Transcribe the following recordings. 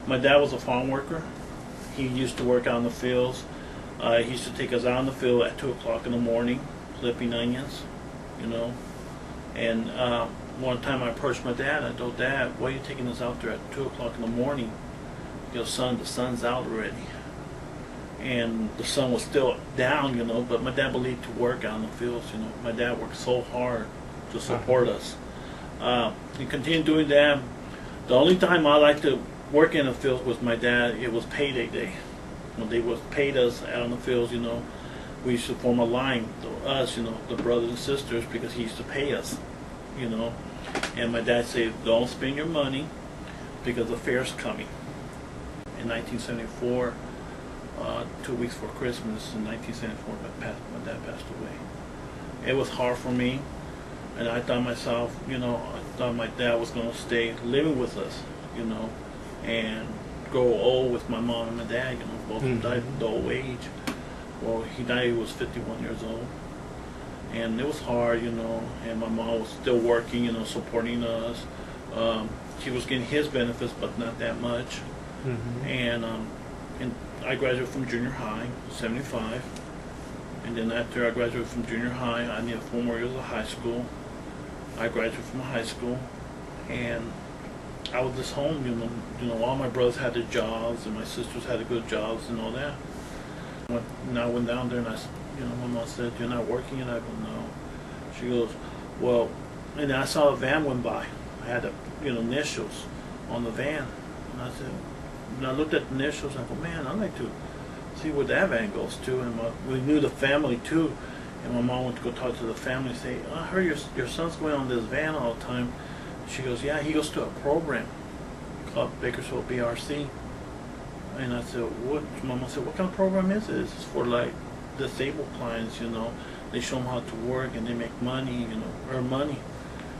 My dad was a farm worker. He used to work out in the fields. He used to take us out in the field at 2 o'clock in the morning, flipping onions, you know. And one time I approached my dad. I told Dad, "Why are you taking us out there at 2 o'clock in the morning?" He goes, "Son, the sun's out already." And the sun was still down, you know, but my dad believed to work out in the fields, you know. My dad worked so hard to support us. He continued doing that. The only time I liked to work in the fields was my dad. It was payday day. When they was paid us out in the fields, you know, we used to form a line, us, you know, the brothers and sisters, because he used to pay us, you know. And my dad said, "Don't spend your money because the fair's coming." In 1974, 2 weeks before Christmas, in 1974, my dad passed away. It was hard for me, and I thought myself, you know, I thought my dad was going to stay living with us, you know, and grow old with my mom and my dad, you know, both died at the old age. Well, he died, he was 51 years old. And it was hard, you know, and my mom was still working, you know, supporting us. She was getting his benefits, but not that much. And I graduated from junior high, 75. And then after I graduated from junior high, I needed 4 more years of high school. I graduated from high school, and I was just home, you know, all my brothers had their jobs, and my sisters had good jobs and all that. And I went down there, and you know, my mom said, "You're not working?" And I go, "No." She goes, "Well," and then I saw a van went by. I had you know, initials on the van, and I said, and I looked at the initials, and I go, "Man, I'd like to see where that van goes to." And we knew the family too, and my mom went to go talk to the family and say, "I heard your son's going on this van all the time." She goes, "Yeah, he goes to a program called Bakersfield BRC." And I said, "What?" My mom said, "What kind of program is it?" "It's for like disabled clients, you know. They show them how to work and they make money, you know, earn money."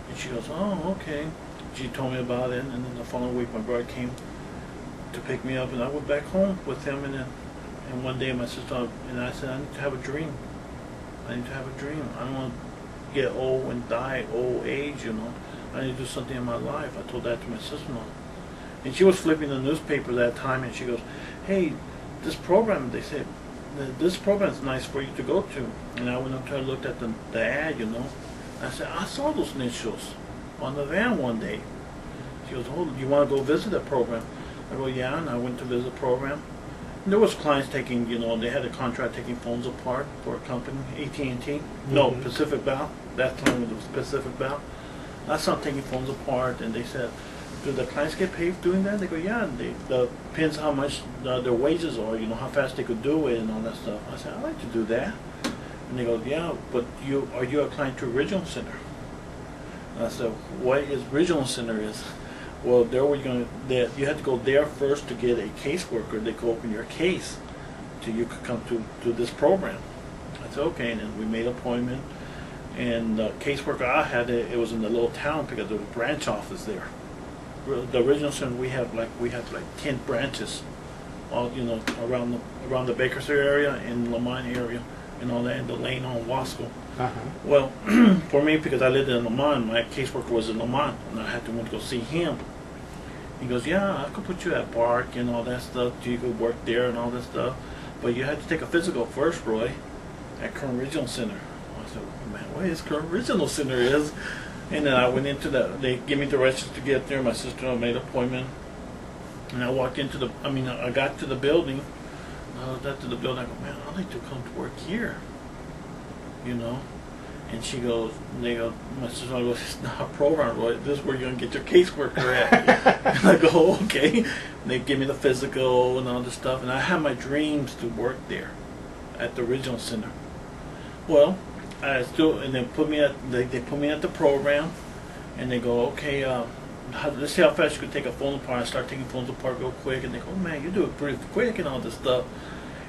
And she goes, "Oh, okay." She told me about it, and then the following week my brother came to pick me up, and I went back home with him. And one day my sister and I said, "I need to have a dream. I need to have a dream. I don't want to get old and die old age, you know. I need to do something in my life." I told that to my sister-in-law. And she was flipping the newspaper that time, and she goes, "Hey, this program," they said, "this program is nice for you to go to." And I went up to her and looked at the ad, you know. I said, "I saw those initials on the van one day." She goes, "Oh, you want to go visit that program?" I go, "Yeah," and I went to visit the program. And there was clients taking, you know, they had a contract taking phones apart for a company, AT&T. No, Pacific Bell. That time it was Pacific Bell. I saw them taking phones apart, and they said, "Do the clients get paid doing that?" They go, "Yeah." And depends how much their wages are, you know, how fast they could do it and all that stuff. I said, "I'd like to do that." And they go, "Yeah, but are you a client to Regional Center?" And I said, "What is Regional Center is?" "Well, there we're you have to go there first to get a caseworker. They could open your case till you could come to this program." I said, "Okay," and then we made an appointment. And the caseworker I had, it was in the little town because there was a branch office there. The Original Center, we had like 10 branches, all, you know, around the Bakersfield area and Lamont area and all that, in the lane on Wasco. Well, for me, because I lived in Lamont, my caseworker was in Lamont, and I had to go see him. He goes, "Yeah, I could put you at Bark and all that stuff. You could work there and all that stuff, but you had to take a physical first, Roy, at Kern Regional Center." I said, "Oh, man, what is Kern Regional Center is?" And then I went into they gave me directions to get there. My sister made an appointment, and I walked into I got to the building. I got to the building. I go, "Man, I'd like to come to work here, you know." And she goes, my sister goes, "It's not a program, Roy. This is where you're going to get your caseworker at." And I go, "Okay." And they give me the physical and all this stuff. And I had my dreams to work there at the Regional Center. Well, and they put me at the program, and they go, "Okay, let's see how fast you can take a phone apart." I start taking phones apart real quick, and they go, "Oh, man, you do it pretty quick and all this stuff."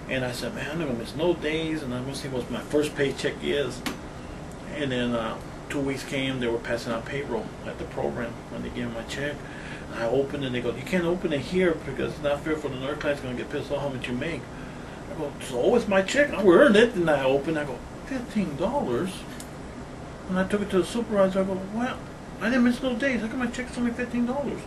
And I said, "Man, I'm not gonna miss no days, and I'm gonna see what my first paycheck is." And then 2 weeks came, they were passing out payroll at the program when they gave me my check. And I opened it, and they go, "You can't open it here because it's not fair for the nurse client's gonna get pissed off how much you make." I go, "So it's my check, I earned it." And I opened, I go, $15? And I took it to the supervisor. I go, "Well, I didn't miss no days. How come my check's only $15?"